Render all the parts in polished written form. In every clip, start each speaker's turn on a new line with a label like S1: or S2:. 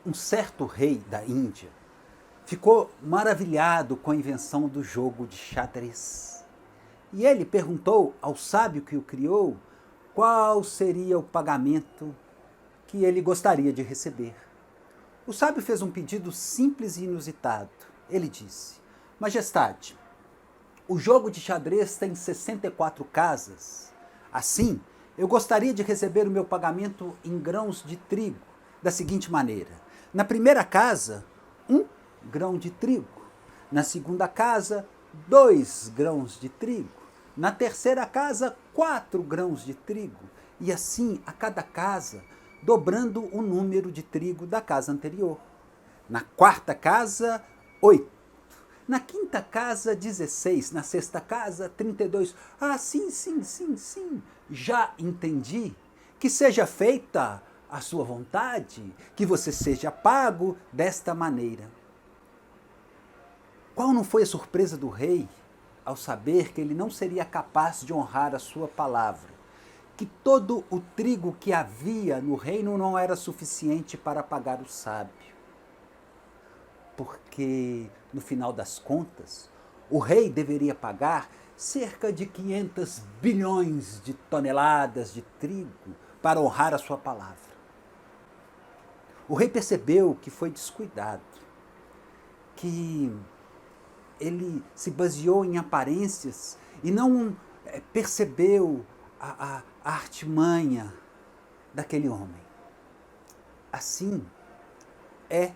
S1: Um certo rei da Índia ficou maravilhado com a invenção do jogo de xadrez. E ele perguntou ao sábio que o criou qual seria o pagamento que ele gostaria de receber. O sábio fez um pedido simples e inusitado. Ele disse: Majestade, o jogo de xadrez tem 64 casas. Assim, eu gostaria de receber o meu pagamento em grãos de trigo, da seguinte maneira: na primeira casa, 1 grão de trigo. Na segunda casa, 2 grãos de trigo. Na terceira casa, 4 grãos de trigo. E assim, a cada casa, dobrando o número de trigo da casa anterior. Na quarta casa, 8. Na quinta casa, 16. Na sexta casa, 32. Ah, sim, sim, sim, sim. Já entendi. Que seja feita a sua vontade, que você seja pago desta maneira. Qual não foi a surpresa do rei ao saber que ele não seria capaz de honrar a sua palavra? Que todo o trigo que havia no reino não era suficiente para pagar o sábio. Porque, no final das contas, o rei deveria pagar cerca de 500 bilhões de toneladas de trigo para honrar a sua palavra. O rei percebeu que foi descuidado, que ele se baseou em aparências e não percebeu a artimanha daquele homem. Assim é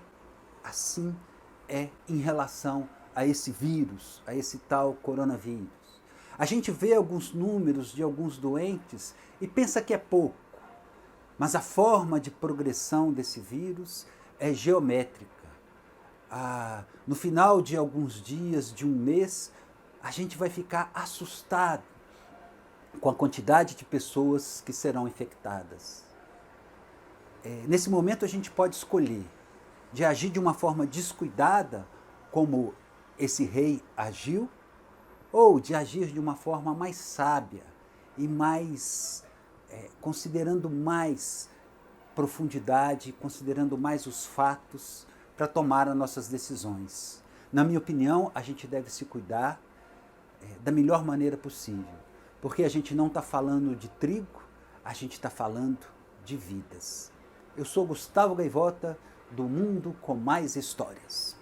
S1: em relação a esse vírus, a esse tal coronavírus. A gente vê alguns números de alguns doentes e pensa que é pouco, mas a forma de progressão desse vírus é geométrica. No final de alguns dias, de um mês, a gente vai ficar assustado com a quantidade de pessoas que serão infectadas. Nesse momento a gente pode escolher de agir de uma forma descuidada, como esse rei agiu, ou de agir de uma forma mais sábia e mais considerando mais profundidade, considerando mais os fatos para tomar as nossas decisões. Na minha opinião, a gente deve se cuidar da melhor maneira possível, porque a gente não está falando de trigo, a gente está falando de vidas. Eu sou Gustavo Gaivota, do Mundo com Mais Histórias.